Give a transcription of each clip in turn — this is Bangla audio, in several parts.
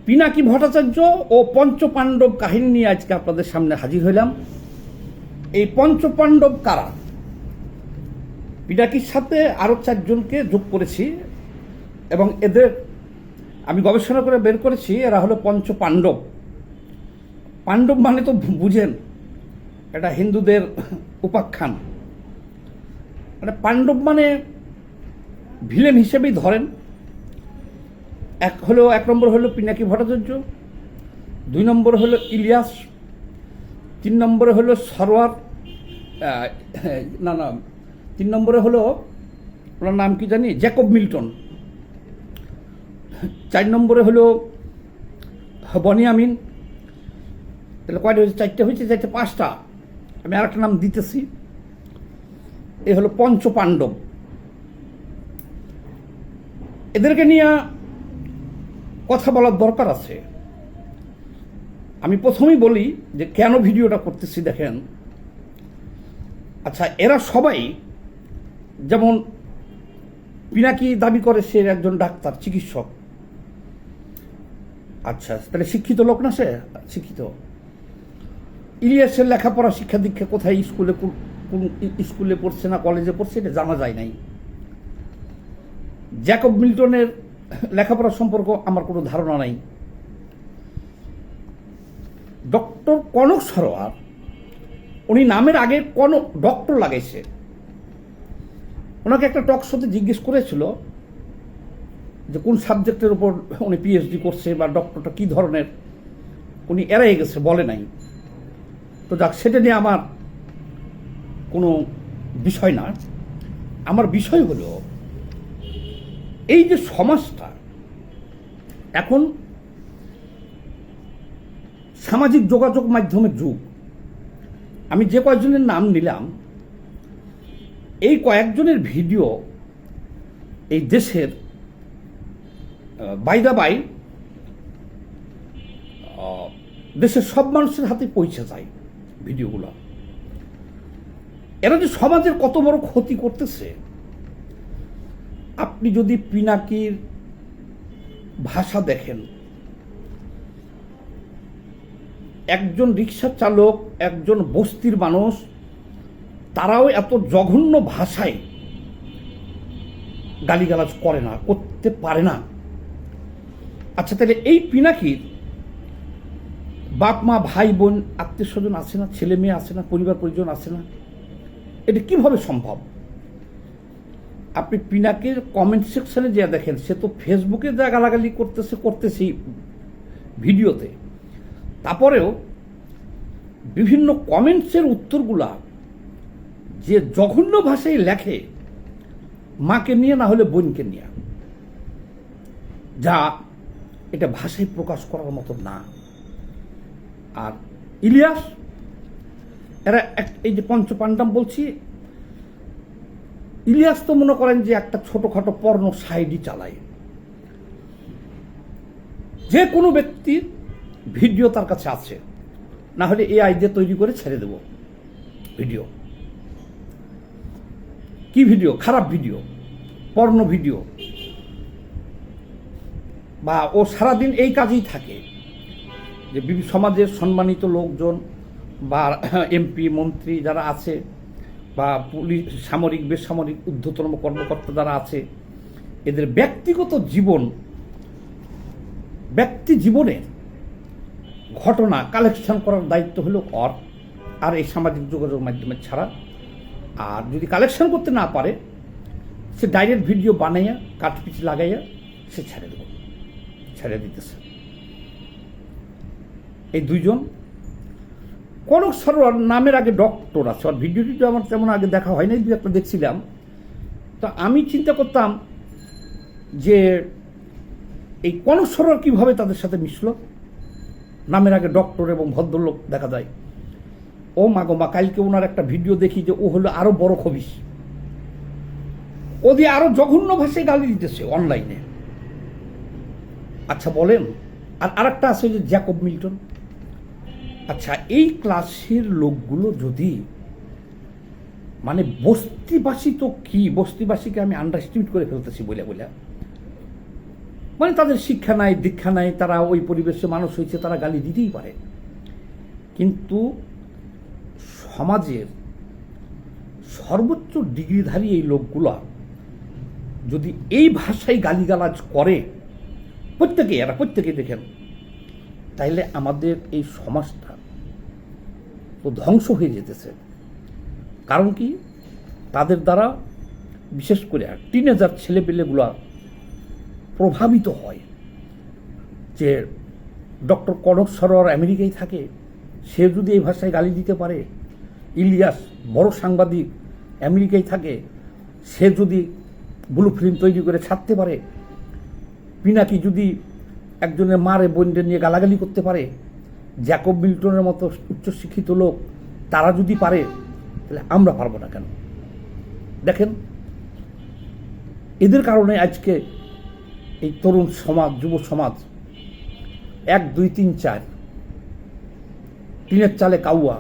পিনাকি ভট্টাচার্য ও পঞ্চপাণ্ডব কাহিনী নিয়ে আজকে আপনাদের সামনে হাজির হইলাম। এই পঞ্চপাণ্ডব কারা? পিনাকির সাথে আরও 4 জনকে যোগ করেছি এবং এদের আমি গবেষণা করে বের করেছি এরা হলো পঞ্চপাণ্ডব। পাণ্ডব মানে তো বুঝেন, এটা হিন্দুদের উপাখ্যান। মানে পাণ্ডব মানে ভিলেন হিসেবেই ধরেন। এক নম্বর হলো পিনাকি ভট্টাচার্য, 2 নম্বর হলো ইলিয়াস, 3 নম্বরে হলো সরোয়ার, 3 নম্বরে হলো ওনার নাম কি জানি, জ্যাকব মিল্টন, 4 নম্বরে হলো বনিয়ামিন। তাহলে কয়টা হয়েছে? 4টে হয়েছে, 4টে 5টা। আমি আরেকটা নাম দিতেছি, এ হলো পঞ্চপাণ্ডব। এদেরকে নিয়ে কথা বলার দরকার আছে। আমি প্রথমেই বলি যে কেন ভিডিওটা করতেছি। দেখেন, আচ্ছা, এরা সবাই যেমন পিনাকি দাবি করে সে একজন ডাক্তার, চিকিৎসক। আচ্ছা, তাহলে শিক্ষিত লোক না সে? শিক্ষিত। ইলিয়াসের লেখাপড়া শিক্ষা দীক্ষা কোথায়, কোন স্কুলে পড়ছে না কলেজে পড়ছে এটা জানা যায় নাই। জ্যাকব মিল্টনের লেখাপড়া সম্পর্ক আমার কোনো ধারণা নাই। ডক্টর কনক সরোয়ার, উনি নামের আগে ডক্টর লাগাইছে। ওনাকে একটা টক শোতে জিজ্ঞেস করেছিল যে কোন সাবজেক্টের উপর উনি পিএইচডি করছে বা ডক্টরটা কী ধরনের, উনি এড়াই গেছে, বলে নাই। তো যাক, সেটা নিয়ে আমার কোনো বিষয় না। আমার বিষয় হলো এই যে সমাজটা এখন সামাজিক যোগাযোগ মাধ্যমের যুগ। আমি যে কয়েকজনের নাম নিলাম, এই কয়েকজনের ভিডিও এই দেশের বাই দা বাই দেশের সব মানুষের হাতে পৌঁছে যায় ভিডিওগুলো। এরা যে সমাজের কত বড় ক্ষতি করতেছে, আপনি যদি পিনাকির ভাষা দেখেন, একজন রিক্সা চালক, একজন বস্তির মানুষ, তারাও এত জঘন্য ভাষায় গালিগালাজ করে না, করতে পারে না। আচ্ছা, তাহলে এই পিনাকির বাপ মা ভাই বোন আত্মীয় স্বজন আছে না, ছেলে মেয়ে আছে না, পরিবার পরিজন আছে না? এটা কিভাবে সম্ভব? আপনি পিনাকির কমেন্ট সেকশনে যা দেখেন, সে তো ফেসবুকে যা গালাগালি করতেছি ভিডিওতে, তারপরেও বিভিন্ন কমেন্টসের উত্তরগুলা যে জঘন্য ভাষায় লেখে, মাকে নিয়ে না হলে বোনকে নিয়ে, যা এটা ভাষায় প্রকাশ করার মতো না। আর ইলিয়াস, এরা এই যে পঞ্চপাণ্ডব বলছি, ইলিয়াস তো মনে করেন যে একটা ছোটখাটো পর্ণ সাইডই চালায়। যে কোনো ব্যক্তির ভিডিও তার কাছে আছে, না হলে এআই দিয়ে তৈরি করে ছেড়ে দেব ভিডিও। কি ভিডিও? খারাপ ভিডিও, পর্ণ ভিডিও। বা ও সারাদিন এই কাজেই থাকে যে সমাজের সম্মানিত লোকজন বা এমপি মন্ত্রী যারা আছে বা পুলিশ, সামরিক বেসামরিক ঊর্ধ্বতন কর্মকর্তা যারা আছে, এদের ব্যক্তিগত জীবনের ঘটনা কালেকশন করার দায়িত্ব হলো ওর, আর এই সামাজিক যোগাযোগ মাধ্যমের ছাড়া। আর যদি কালেকশন করতে না পারে, সে ডাইরেক্ট ভিডিও বানাইয়া কাটপিচ লাগাইয়া সে ছেড়ে দিতেছে। এই 2 জন। কনক সরোয়ার নামের আগে ডক্টর আছে, আর ভিডিওটি তো আমার তেমন আগে দেখা হয় নাই, 2-1টা দেখছিলাম। তো আমি চিন্তা করতাম যে এই কনক সরোয়ার কীভাবে তাদের সাথে মিশল। নামের আগে ডক্টর এবং ভদ্রলোক দেখা যায়। ও মা, কালকে ওনার একটা ভিডিও দেখি যে ও হলো আরো বড় খবিশ, ও দিয়ে আরো জঘন্য ভাষায় গালি দিতেছে অনলাইনে। আচ্ছা বলেন, আর আরেকটা আছে যে জ্যাকব মিল্টন। আচ্ছা, এই ক্লাসের লোকগুলো যদি মানে বস্তিবাসী, তো কি বস্তিবাসীকে আমি আন্ডারস্টিমেট করে ফেলতেছি বলে মানে তাদের শিক্ষা নাই, দীক্ষা নাই, তারা ওই পরিবেশে মানুষ হয়েছে, তারা গালি দিতেই পারে। কিন্তু সমাজের সর্বোচ্চ ডিগ্রিধারী এই লোকগুলা যদি এই ভাষায় গালিগালাজ করে, প্রত্যেকেই দেখেন, তাইলে আমাদের এই সমাজটা তো ধ্বংস হয়ে যেতেছে। কারণ কি, তাদের দ্বারা বিশেষ করে টিনেজার ছেলেপেলেগুলা প্রভাবিত হয়। যে ডক্টর কনক সরোয়ার আমেরিকায় থাকে, সে যদি এই ভাষায় গালি দিতে পারে, ইলিয়াস বড় সাংবাদিক আমেরিকায় থাকে, সে যদি ব্লু ফিল্ম তৈরি করে ছাড়তে পারে, পিনাকি যদি একজনের মারে বোনদের নিয়ে গালাগালি করতে পারে, জ্যাকব মিল্টনের মতো উচ্চশিক্ষিত লোক তারা যদি পারে, তাহলে আমরা পারবো না কেন? দেখেন, এদের কারণে আজকে এই তরুণ সমাজ, যুব সমাজ 1, 2, 3, 4, টিনের চালে কাউয়া,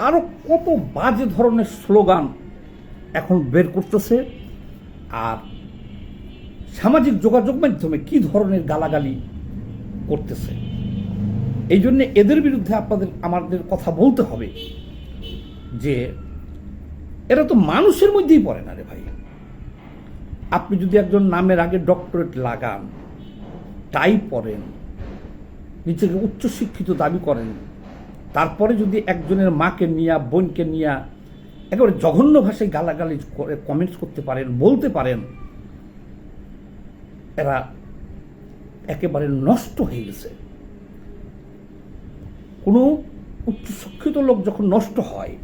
আরো কত বাজে ধরনের স্লোগান এখন বের করতেছে। আর সামাজিক যোগাযোগ মাধ্যমে কি ধরনের গালাগালি করতেছে। এই জন্য এদের বিরুদ্ধে আমাদের কথা বলতে হবে যে এরা তো মানুষের মধ্যেই পড়ে না রে ভাই। আপনি যদি একজন নামের আগে ডক্টরেট লাগান, টাই পরেন, নিজেকে উচ্চশিক্ষিত দাবি করেন, তারপরে যদি একজনের মাকে নিয়ে, বোনকে নিয়ে একেবারে জঘন্য ভাষায় গালাগালি করে কমেন্টস করতে পারেন, বলতে পারেন, এরা একেবারে নষ্ট হয়ে গেছে। কোনো উচ্চশিক্ষিত লোক যখন নষ্ট হয়,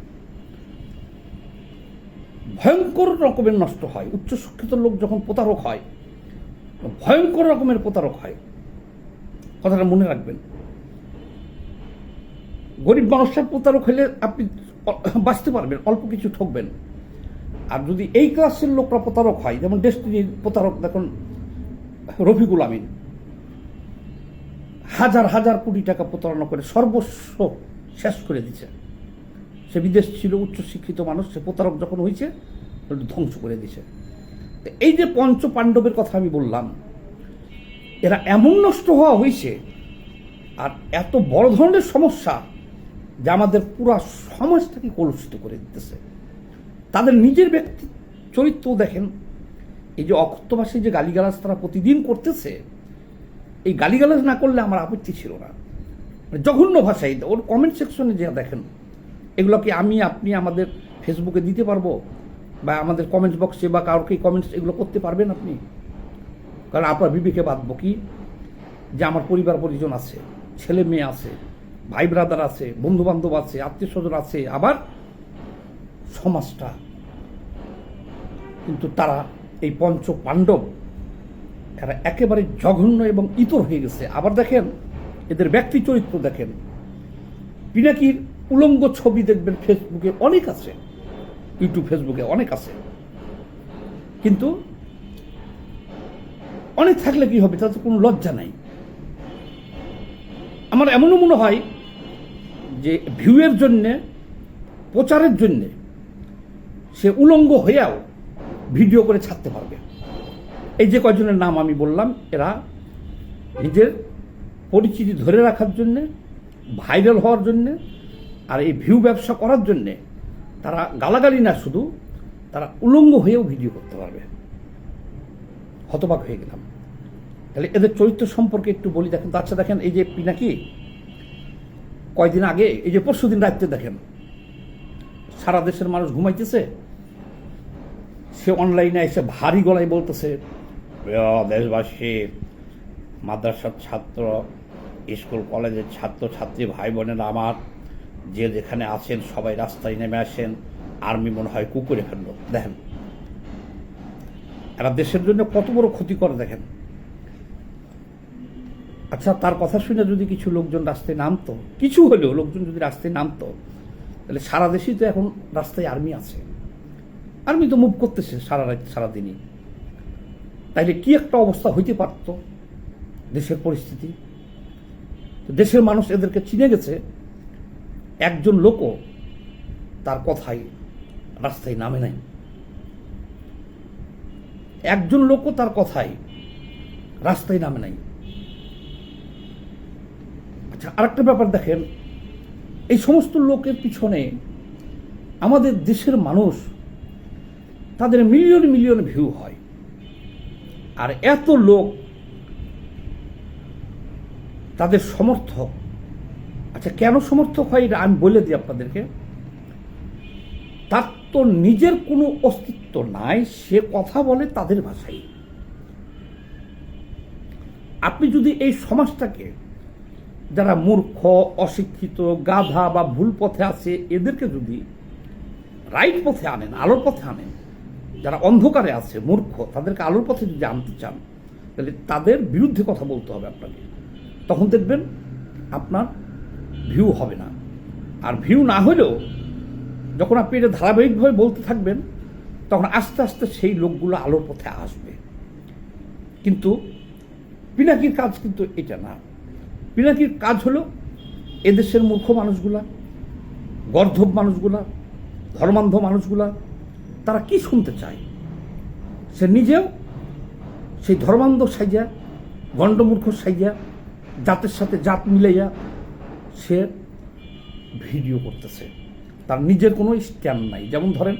ভয়ঙ্কর রকমের নষ্ট হয়। উচ্চশিক্ষিত লোক যখন প্রতারক হয়, ভয়ঙ্কর রকমের প্রতারক হয়। কথাটা মনে রাখবেন। গরিব মানুষের প্রতারক হলে আপনি বাঁচতে পারবেন, অল্প কিছু ঠকবেন। আর যদি এই ক্লাসের লোকরা প্রতারক হয়, যেমন ডেস্টিনির প্রতারক দেখুন রফিকুল আমিন, হাজার হাজার কোটি টাকা প্রতারণা করে সর্বস্ব শেষ করে দিচ্ছে। সে বিদেশ ছিল, উচ্চশিক্ষিত মানুষ, সে প্রতারক যখন হয়েছে ধ্বংস করে দিছে। এই যে পঞ্চ পাণ্ডবের কথা আমি বললাম, এরা এমন নষ্ট হওয়া হয়েছে আর এত বড় ধরনের সমস্যা যা আমাদের পুরো সমাজটাকে কলুষিত করে দিতেছে। তাদের নিজের ব্যক্তি চরিত্র দেখেন। এই যে অকথ্য ভাষায় যে গালিগালাজ তারা প্রতিদিন করতেছে, এই গালিগালাজ না করলে আমার আপত্তি ছিল না। জঘন্য ভাষায় ওর কমেন্ট সেকশনে যে দেখেন, এগুলো কি আমি আপনি আমাদের ফেসবুকে দিতে পারবো, বা আমাদের কমেন্টস বক্সে বা কাউকে কমেন্টস এগুলো করতে পারবেন আপনি? কারণ আপনার বিবেকে বাঁধবো কি যে আমার পরিবার পরিজন আছে, ছেলে মেয়ে আছে, ভাই ব্রাদার আছে, বন্ধু বান্ধব আছে, আত্মীয় স্বজন আছে, আবার সমাজটা। কিন্তু তারা এই পঞ্চ পাণ্ডব এরা একেবারে জঘন্য এবং ইতর হয়ে গেছে। আবার দেখেন এদের ব্যক্তি চরিত্র দেখেন। পিনাকির উলঙ্গ ছবি দেখবেন ফেসবুকে অনেক আছে, ইউটিউব ফেসবুকে অনেক আছে, কিন্তু অনেক থাকলে কি হবে, তাতে কোনো লজ্জা নাই। আমার এমনও মনে হয় যে ভিউয়ের জন্যে, প্রচারের জন্যে সে উলঙ্গ হয়েও ভিডিও করে ছাড়তে পারবে। এই যে কয়জনের নাম আমি বললাম, এরা নিজের পরিচিতি ধরে রাখার জন্যে, ভাইরাল হওয়ার জন্যে, আর এই ভিউ ব্যবসা করার জন্যে তারা গালাগালি না, শুধু তারা উলঙ্গ হয়েও ভিডিও করতে পারবে। হতবাক হয়ে গেলাম। তাহলে এদের চরিত্র সম্পর্কে একটু বলি। দেখেন, আচ্ছা দেখেন, এই যে পিনাকি কয়দিন আগে, এই যে পরশুদিন রাত্রে দেখেন, সারা দেশের মানুষ ঘুমাইতেছে, সে অনলাইনে এসে ভারী গলায় বলতেছে, দেশবাসী, মাদ্রাসার ছাত্র, স্কুল কলেজের ছাত্র ছাত্রী ভাই বোনেরা আমার, যে যেখানে আছেন সবাই রাস্তায় নেমে আসেন, আর্মি মনে হয় কুকুরে ফেললো। দেখেন এরা দেশের জন্য কত বড় ক্ষতি করে দেখেন। আচ্ছা, তার কথা শুনে যদি কিছু লোকজন রাস্তায় নামতো, কিছু হলেও লোকজন যদি রাস্তায় নামতো, তাহলে সারা দেশেই তো এখন রাস্তায় আর্মি আছে। আর্মি তো মুভ করতেছে সারা রাত সারাদিনই। তাইলে কি একটা অবস্থা হইতে পারত দেশের পরিস্থিতি। দেশের মানুষ এদেরকে চিনে গেছে, একজন লোকও তার কথাই রাস্তায় নামে নাই, একজন লোকও তার কথাই রাস্তায় নামে নাই। আচ্ছা, আরেকটা ব্যাপার দেখেন, এই সমস্ত লোকের পিছনে আমাদের দেশের মানুষ, তাদের মিলিয়ন মিলিয়ন ভিউ হয়, আর এত লোক তাদের সমর্থক। আচ্ছা, কেন সমর্থক হয় এটা আমি বলে দিই আপনাদেরকে। তার তো নিজের কোনো অস্তিত্ব নাই, সে কথা বলে তাদের ভাষায়। আপনি যদি এই সমাজটাকে, যারা মূর্খ, অশিক্ষিত, গাধা বা ভুল পথে আছে, এদেরকে যদি রাইট পথে আনেন, আলোর পথে আনেন, যারা অন্ধকারে আছে, মূর্খ, তাদেরকে আলোর পথে যদি আনতে চান, তাহলে তাদের বিরুদ্ধে কথা বলতে হবে আপনাকে। তখন দেখবেন আপনার ভিউ হবে না। আর ভিউ না হলেও যখন আপনি এটা ধারাবাহিকভাবে বলতে থাকবেন, তখন আস্তে আস্তে সেই লোকগুলো আলোর পথে আসবে। কিন্তু পিনাকির কাজ কিন্তু এটা না। পিনাকির কাজ হলো এদেশের মূর্খ মানুষগুলা, গর্ধব মানুষগুলা, ধর্মান্ধ মানুষগুলা, তারা কি শুনতে চায়, সে নিজেও সেই ধর্মান্ধ সাইজা, গণ্ডমূর্খ সাইজা, জাতের সাথে জাত মিলাইয়া সে ভিডিও করতেছে। তার নিজের কোনো স্ট্যান্ড নাই। যেমন ধরেন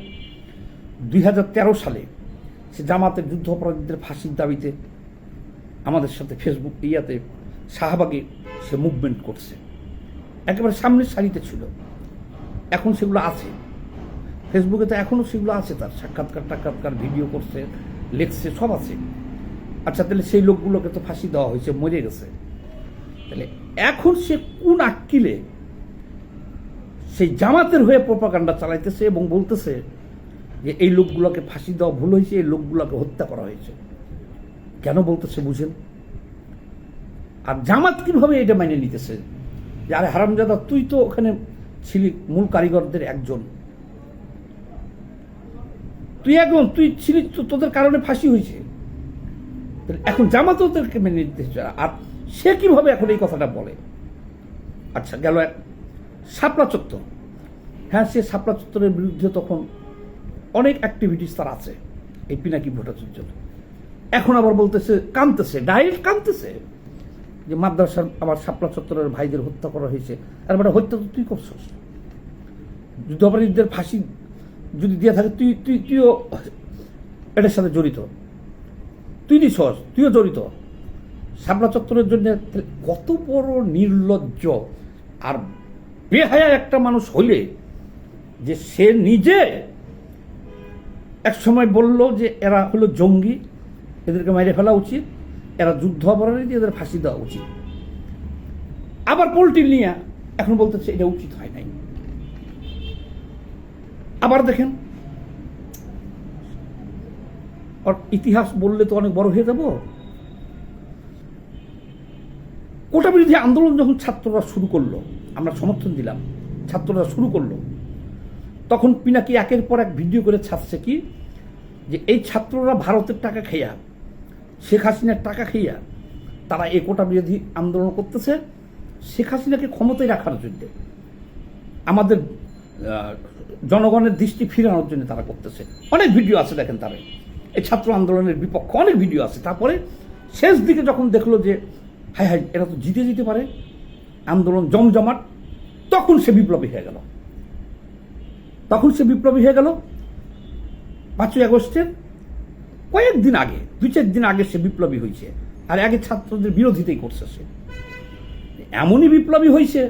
2013 সালে সে জামাতের যুদ্ধ অপরাধীদের ফাঁসির দাবিতে আমাদের সাথে ফেসবুক ইয়াতে শাহবাগে সে মুভমেন্ট করছে, একেবারে সামনের সারিতে ছিল। এখন সেগুলো আছে ফেসবুকে, তো এখনও সেগুলো আছে, তার সাক্ষাৎকার ভিডিও করছে, লেখছে, সব আছে। আচ্ছা, তাহলে সেই লোকগুলোকে তো ফাঁসি দেওয়া হয়েছে, মরে গেছে। তাহলে এখন সে কোন আক্কিলে সেই জামাতের হয়ে প্রোপাগান্ডা চালাইতেছে এবং বলতেছে যে এই লোকগুলোকে ফাঁসি দেওয়া ভুল হয়েছে, এই লোকগুলোকে হত্যা করা হয়েছে? কেন বলতেছে বুঝেন? আর জামাত কিভাবে এটা মেনে নিতেছে যে আরে হারামজাদা, তুই তো ওখানে ছিলি মূল কারিগরদের একজন, তুই ছিলি, তোদের কারণে ফাঁসি হয়েছে। এখন জামাত ওদেরকে মেনে নিতে চায়, আর সে কিভাবে এখন এই কথাটা বলে? আচ্ছা, গেল শাপলা চত্বর। হ্যাঁ, সে শাপলা চত্বরের বিরুদ্ধে তখন অনেক অ্যাক্টিভিটিস তার আছে এই পিনাকি ভট্টাচার্য। এখন আবার বলতেছে, কাঁদতেছে, ডাইরেক্ট কাঁদতেছে যে মাদ্রাসার আবার শাপলা চত্বরের ভাইদের হত্যা করা হয়েছে। আর মানে হত্যা তো তুই করছস, যুদ্ধাপরাধীদের ফাঁসি যদি দিয়ে থাকে, তুইও এটার সাথে জড়িত, তুই দিছস, তুইও জড়িত শাপলা চত্বরের জন্য। কত বড় নির্লজ্জ আর বেহায়া একটা মানুষ হইলে যে সে নিজে এক সময় বলল যে এরা হলো জঙ্গি, এদেরকে মেরে ফেলা উচিত, এরা যুদ্ধ অপরাধী, এদের ফাঁসি দেওয়া উচিত। আবার পোল্ট্রি নিয়ে এখন বলতেছে এটা উচিত হয় নাই। আবার দেখেন, আর ইতিহাস বললে তো অনেক বড় হয়ে যাব। কোটা বিরোধী আন্দোলন যখন ছাত্ররা শুরু করলো, আমরা সমর্থন দিলাম, ছাত্ররা শুরু করলো, তখন পিনাকি একের পর এক ভিডিও করে ছাড়ছে কি যে এই ছাত্ররা ভারতের টাকা খাইয়া, শেখ হাসিনার টাকা খাইয়া তারা এই কোটা বিরোধী আন্দোলন করতেছে শেখ হাসিনাকে ক্ষমতায় রাখার জন্য, আমাদের জনগণের দৃষ্টি ফিরানোর জন্য তারা করতেছে। অনেক ভিডিও আছে, দেখেন তারা এই ছাত্র আন্দোলনের বিপক্ষে অনেক ভিডিও আছে। তারপরে শেষ দিকে যখন দেখলো যে হায় হায়, এরা তো জিতে যেতে পারে, আন্দোলন জমজমাট, তখন সে বিপ্লবী হয়ে গেল। 5ই আগস্টের কয়েকদিন আগে, 2-4 দিন আগে সে বিপ্লবী হয়েছে। আর আগে ছাত্রদের বিরোধিতাই করছে সে। এমনই বিপ্লবী হয়েছে,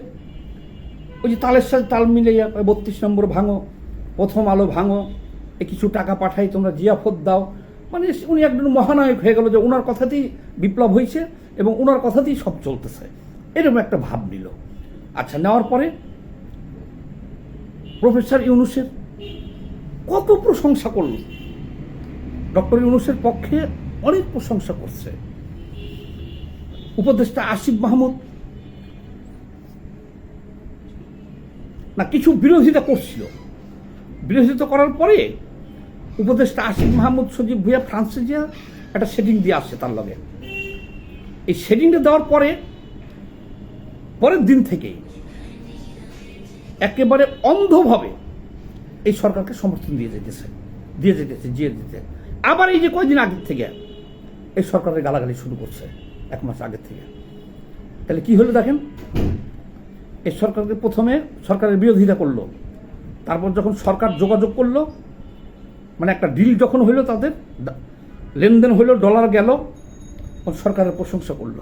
ওই যে তালের সাথে তাল মিলাইয়া 32 নম্বর ভাঙো, প্রথম আলো ভাঙো, কিছু টাকা পাঠাই, তোমরা জিয়াফত দাও। মানে উনি একজন মহানায়ক হয়ে গেল যে ওনার কথাতেই বিপ্লব হয়েছে এবং ওনার কথাতেই সব চলতেছে, এরকম একটা ভাব নিল। আচ্ছা, নেওয়ার পরে প্রফেসর ইউনূসের কত প্রশংসা করল, ডক্টর ইউনূসের পক্ষে অনেক প্রশংসা করছে। উপদেষ্টা আসিফ মাহমুদ না কিছু বিরোধিতা করছিল, বিরোধিতা করার পরে উপদেষ্টা আসিফ মাহমুদ সজীব ভুইয়া ফ্রান্সে যে একটা সেটিং দিয়ে আসছে তার লগে। এই সেটিংটা দেওয়ার পরের দিন থেকেই একেবারে অন্ধভাবে এই সরকারকে সমর্থন দিয়ে যেতেছে। আবার এই যে কয়েকদিন আগের থেকে এই সরকারের গালাগালি শুরু করছে 1 মাস আগের থেকে। তাহলে কি হলো দেখেন, এই সরকারকে প্রথমে সরকারের বিরোধিতা করলো, তারপর যখন সরকার যোগাযোগ করলো, মানে একটা ডিল যখন হইলো, তাদের লেনদেন হইলো, ডলার গেল, সরকারের প্রশংসা করলো,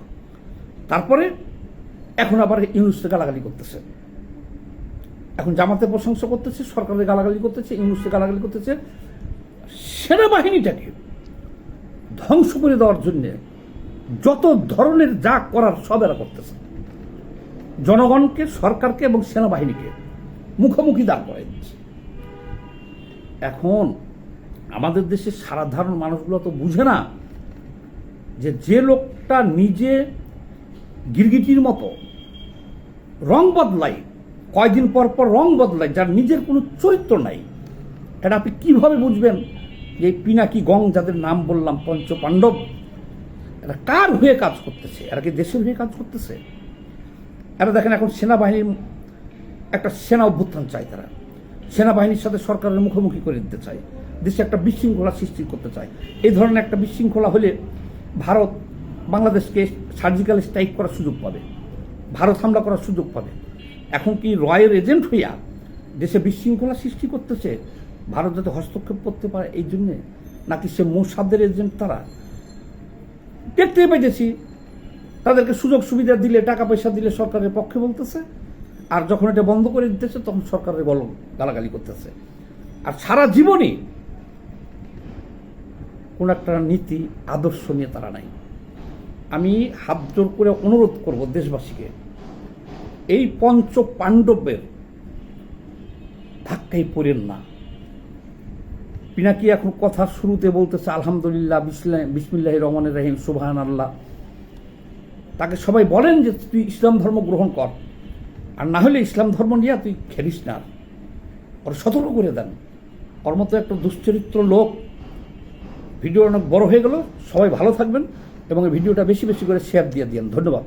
তারপরে এখন আবার ইউনূসকে গালাগালি করতেছে। এখন জামাতের প্রশংসা করতেছে, সরকারের গালাগালি করতেছে, ইউনূসকে গালাগালি করতেছে। সেনাবাহিনীটাকে ধ্বংস করে দেওয়ার জন্য যত ধরনের যা করার সব এরা করতেছে। জনগণকে, সরকারকে এবং সেনাবাহিনীকে মুখোমুখি দাঁড় করাই দিচ্ছে। এখন আমাদের দেশের সাধারণ মানুষগুলো তো বুঝে না যে লোকটা নিজে গিরগিটির মতো রং বদলায়, কয়দিন পর পর রং বদলায়, যার নিজের কোনো চরিত্র নাই, এটা আপনি কীভাবে বুঝবেন যে এই পিনাকি গং যাদের নাম বললাম, পঞ্চ পাণ্ডব, এরা কার হয়ে কাজ করতেছে? এরা কি দেশের হয়ে কাজ করতেছে? এরা দেখেন এখন সেনাবাহিনীর একটা সেনা অভ্যুত্থান চায়, তারা সেনাবাহিনীর সাথে সরকারের মুখোমুখি করে দিতে চায়, দেশে একটা বিশৃঙ্খলা সৃষ্টি করতে চায়। এই ধরনের একটা বিশৃঙ্খলা হলে ভারত বাংলাদেশকে সার্জিক্যাল স্ট্রাইক করার সুযোগ পাবে, ভারত হামলা করার সুযোগ পাবে। এখন কি রয়ের এজেন্ট হইয়া দেশে বিশৃঙ্খলা সৃষ্টি করতেছে ভারত যাতে হস্তক্ষেপ করতে পারে এই জন্যে, নাকি সে মোসাদের এজেন্ট? তারা দেখতে পেয়েছি তাদেরকে সুযোগ সুবিধা দিলে, টাকা পয়সা দিলে সরকারের পক্ষে বলতেছে, আর যখন এটা বন্ধ করে দিতেছে তখন সরকারের গালাগালি করতেছে। আর সারা জীবনই কোন একটা নীতি আদর্শ নিয়ে তারা নাই। আমি হাত জোর করে অনুরোধ করব দেশবাসীকে, এই পঞ্চ পাণ্ডবের ধাক্কাই পড়েন না। পিনাকি এখন কথার শুরুতে বলতেছে আলহামদুলিল্লাহ, বিসমিল্লাহির রহমানির রহিম, সুবহানাল্লাহ। তাকে সবাই বলেন যে তুই ইসলাম ধর্ম গ্রহণ কর, আর না হলে ইসলাম ধর্ম নিয়ে তুই খেলিস না। ওর সতর্ক করে দেন। ওর মতো একটা দুশ্চরিত্র লোক। ভিডিও অনেক বড় হয়ে গেল, সবাই ভালো থাকবেন এবং এই ভিডিওটা বেশি বেশি করে শেয়ার দিয়ে দিন। ধন্যবাদ।